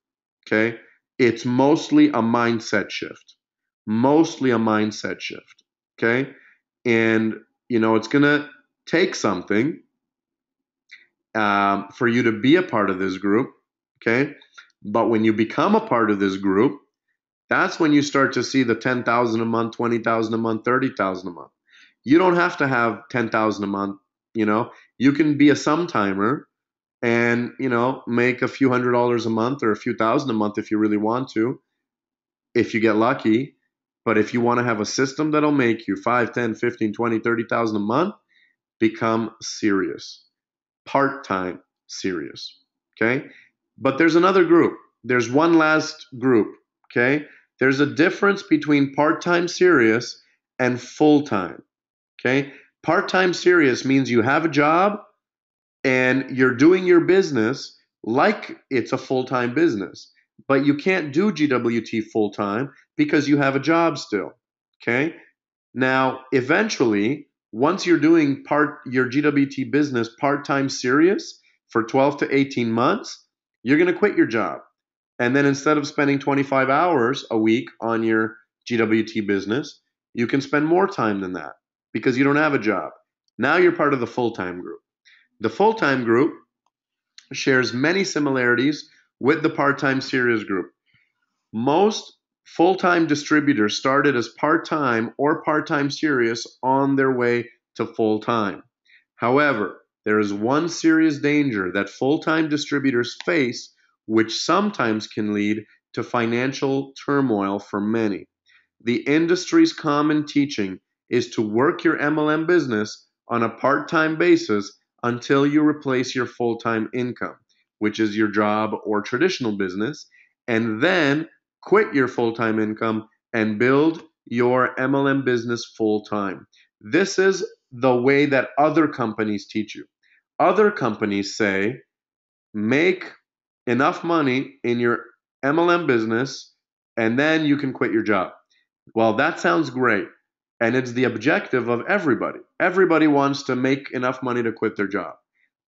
Okay? It's mostly a mindset shift. Mostly a mindset shift. Okay? And it's going to take something for you to be a part of this group, okay? But when you become a part of this group, that's when you start to see the 10,000 a month, 20,000 a month, 30,000 a month. You don't have to have 10,000 a month, You can be a sometime and, make a few $100s a month or a few thousand a month if you really want to, if you get lucky. But if you want to have a system that'll make you 5, 10, 15, 20, 30,000 a month, become serious. Part-time serious. Okay? But there's another group. There's one last group. Okay? There's a difference between part-time serious and full-time. Okay? Part-time serious means you have a job and you're doing your business like it's a full-time business. But you can't do GWT full-time because you have a job still. Okay? Now, eventually, once you're doing your GWT business part-time serious for 12 to 18 months, you're going to quit your job. And then instead of spending 25 hours a week on your GWT business, you can spend more time than that because you don't have a job. Now you're part of the full-time group. The full-time group shares many similarities with the part-time serious group. Most full-time distributors started as part-time or part-time serious on their way to full-time. However, there is one serious danger that full-time distributors face, which sometimes can lead to financial turmoil for many. The industry's common teaching is to work your MLM business on a part-time basis until you replace your full-time income, which is your job or traditional business, and then quit your full-time income and build your MLM business full-time. This is the way that other companies teach you. Other companies say, make enough money in your MLM business and then you can quit your job. Well, that sounds great. And it's the objective of everybody. Everybody wants to make enough money to quit their job.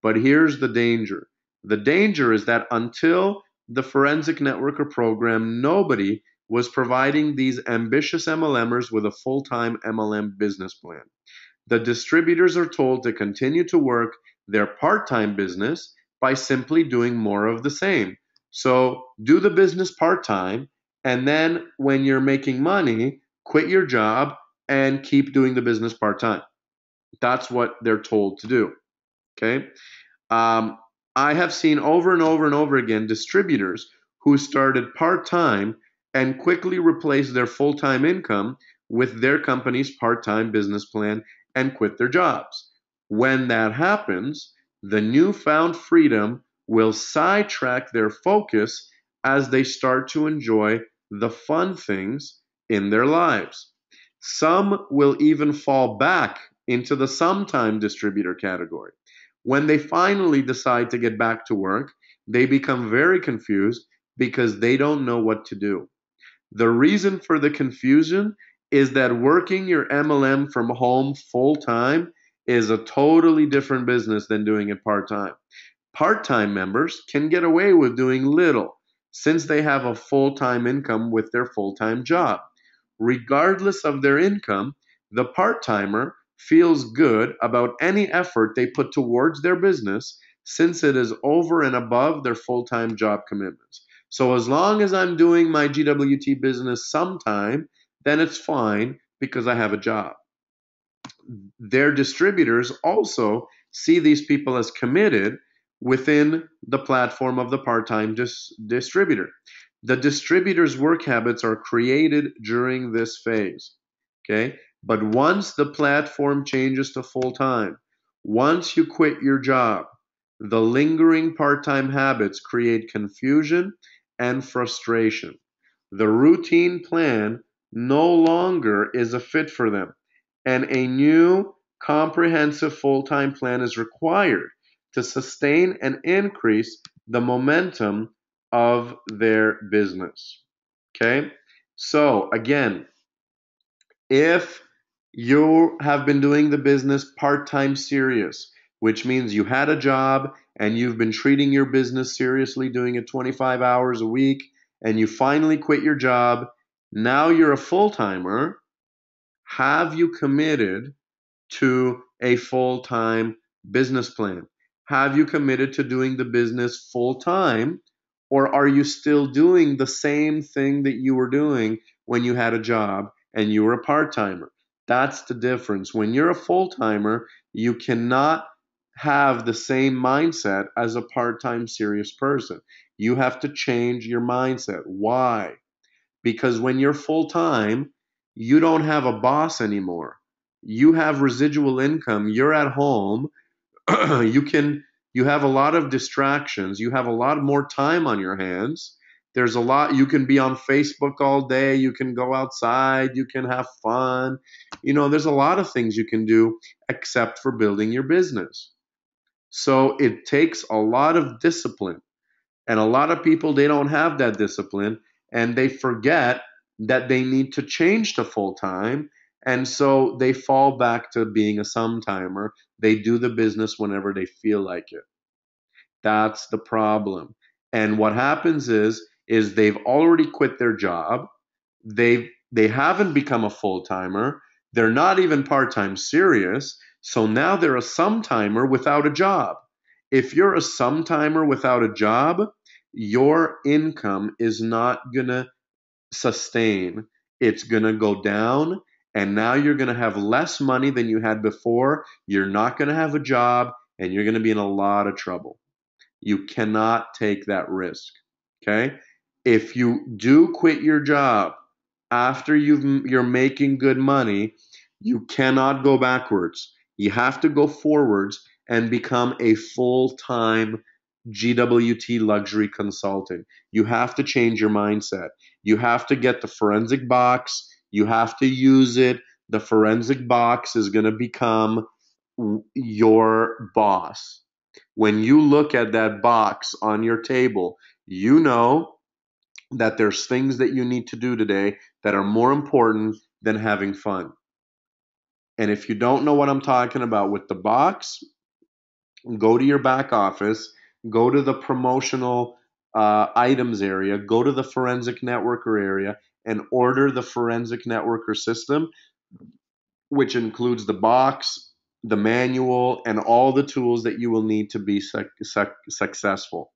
But here's the danger. The danger is that until the Forensic Networker program, nobody was providing these ambitious MLMers with a full-time MLM business plan. The distributors are told to continue to work their part-time business by simply doing more of the same. So do the business part-time, and then when you're making money, quit your job and keep doing the business part-time. That's what they're told to do. Okay. I have seen over and over and over again distributors who started part-time and quickly replaced their full-time income with their company's part-time business plan and quit their jobs. When that happens, the newfound freedom will sidetrack their focus as they start to enjoy the fun things in their lives. Some will even fall back into the sometime distributor category. When they finally decide to get back to work, they become very confused because they don't know what to do. The reason for the confusion is that working your MLM from home full time is a totally different business than doing it part time. Part time members can get away with doing little since they have a full time income with their full time job. Regardless of their income, the part timer feels good about any effort they put towards their business since it is over and above their full time job commitments. So as long as I'm doing my GWT business sometime, then it's fine because I have a job. Their distributors also see these people as committed within the platform of the part-time distributor. The distributor's work habits are created during this phase. Okay? But once the platform changes to full-time, once you quit your job, the lingering part-time habits create confusion and frustration. The routine plan no longer is a fit for them, and a new comprehensive full-time plan is required to sustain and increase the momentum of their business. Okay? So, again, if you have been doing the business part-time serious, which means you had a job and you've been treating your business seriously, doing it 25 hours a week, and you finally quit your job, now you're a full-timer, have you committed to a full-time business plan? Have you committed to doing the business full-time, or are you still doing the same thing that you were doing when you had a job and you were a part-timer? That's the difference. When you're a full-timer, you cannot have the same mindset as a part-time serious person. You have to change your mindset. Why? Because when you're full-time, you don't have a boss anymore. You have residual income. You're at home. You have a lot of distractions. You have a lot more time on your hands. There's a lot. You can be on Facebook all day. You can go outside. You can have fun. There's a lot of things you can do except for building your business. So it takes a lot of discipline. And a lot of people, they don't have that discipline, and they forget that they need to change to full time. And so they fall back to being a sometimer. They do the business whenever they feel like it. That's the problem. And what happens is they've already quit their job. They haven't become a full timer. They're not even part time serious. So now they're a sometimer without a job. If you're a sometimer without a job, your income is not gonna sustain. It's gonna go down, and now you're gonna have less money than you had before. You're not gonna have a job, and you're gonna be in a lot of trouble. You cannot take that risk. Okay? If you do quit your job after you're making good money, you cannot go backwards. You have to go forwards and become a full-time GWT luxury consultant. You have to change your mindset. You have to get the forensic box. You have to use it. The forensic box is going to become your boss. When you look at that box on your table, you know that there's things that you need to do today that are more important than having fun. And if you don't know what I'm talking about with the box, go to your back office, go to the promotional items area, go to the forensic networker area, and order the forensic networker system, which includes the box, the manual, and all the tools that you will need to be successful.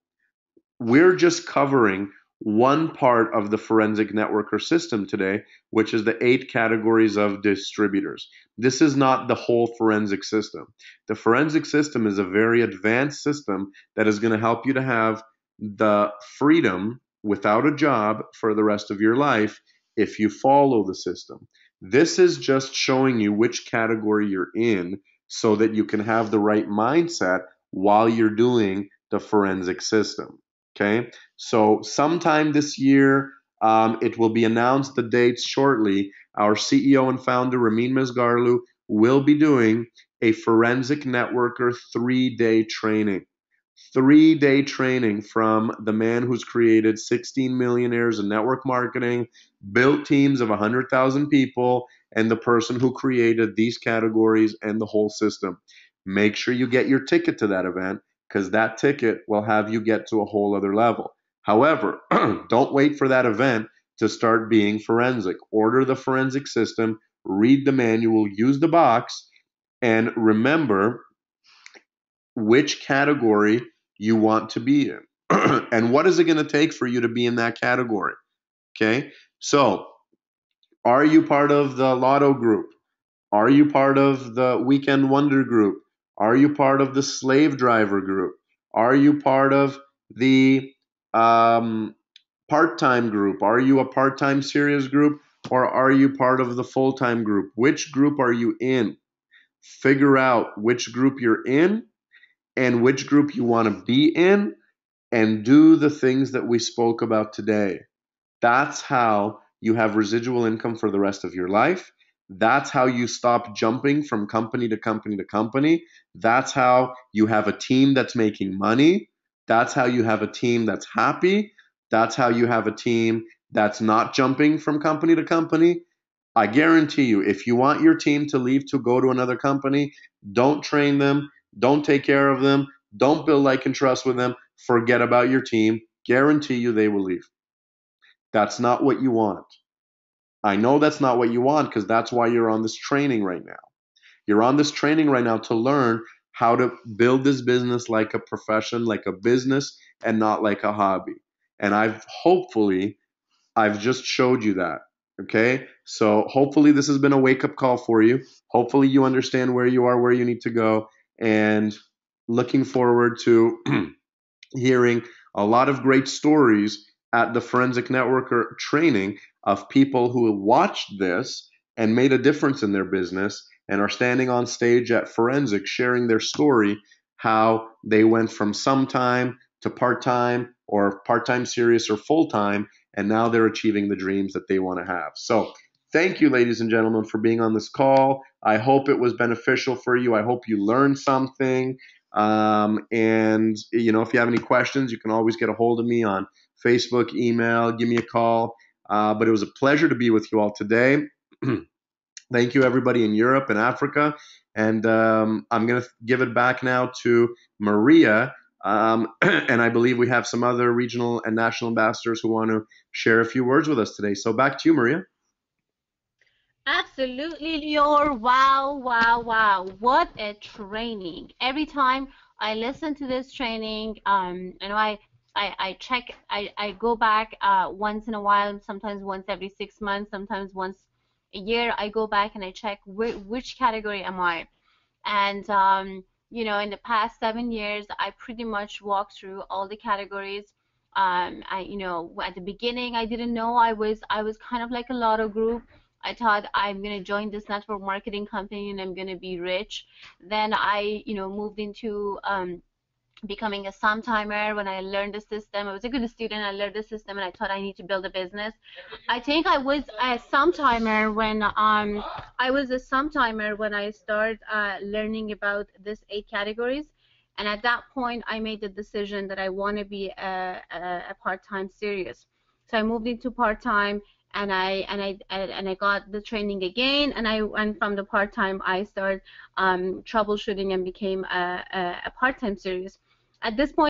We're just covering one part of the forensic networker system today, which is the 8 categories of distributors. This is not the whole forensic system. The forensic system is a very advanced system that is going to help you to have the freedom without a job for the rest of your life if you follow the system. This is just showing you which category you're in so that you can have the right mindset while you're doing the forensic system. Okay, so sometime this year, it will be announced the dates shortly. Our CEO and founder, Ramin Mesgarlu, will be doing a forensic networker 3-day training. 3-day training from the man who's created 16 millionaires in network marketing, built teams of 100,000 people, and the person who created these categories and the whole system. Make sure you get your ticket to that event because that ticket will have you get to a whole other level. However, don't wait for that event to start being forensic. Order the forensic system, read the manual, use the box, and remember which category you want to be in. And what is it going to take for you to be in that category? Okay, so are you part of the Lotto group? Are you part of the Weekend Wonder group? Are you part of the Slave Driver group? Are you part of the part-time group? Are you a part-time serious group? Or are you part of the full-time group? Which group are you in? Figure out which group you're in and which group you want to be in, and do the things that we spoke about today. That's how you have residual income for the rest of your life. That's how you stop jumping from company to company to company. That's how you have a team that's making money. That's how you have a team that's happy. That's how you have a team that's not jumping from company to company. I guarantee you, if you want your team to leave to go to another company, don't train them, don't take care of them, don't build like and trust with them, forget about your team. Guarantee you they will leave. That's not what you want. I know that's not what you want because that's why you're on this training right now. You're on this training right now to learn how to build this business like a profession, like a business, and not like a hobby. And I've just showed you that. Okay? So hopefully this has been a wake up call for you. Hopefully you understand where you are, where you need to go, and looking forward to hearing a lot of great stories at the Forensic Networker training of people who watched this and made a difference in their business and are standing on stage at Forensic sharing their story, how they went from sometime to part-time or part-time serious or full-time, and now they're achieving the dreams that they want to have. So thank you, ladies and gentlemen, for being on this call. I hope it was beneficial for you. I hope you learned something. And if you have any questions, you can always get a hold of me on Facebook, email, give me a call. But it was a pleasure to be with you all today. Thank you, everybody in Europe and Africa. And I'm going to give it back now to Maria. And I believe we have some other regional and national ambassadors who want to share a few words with us today. So back to you, Maria. Absolutely, Lior. Wow, wow, wow. What a training. Every time I listen to this training, I check, I go back once in a while, sometimes once every 6 months, sometimes once a year. I go back and I check which category am I. And, in the past 7 years, I pretty much walked through all the categories. At the beginning, I didn't know I was kind of like a lotto group. I thought I'm going to join this network marketing company and I'm going to be rich. Then I, moved into becoming a sometime when I learned the system. I was a good student. I learned the system and I thought I need to build a business. I think I was a sometime when I started learning about this 8 categories. And at that point, I made the decision that I want to be a part-time serious. So I moved into part-time, and I got the training again, and from the part-time I started troubleshooting and became a part-time series. At this point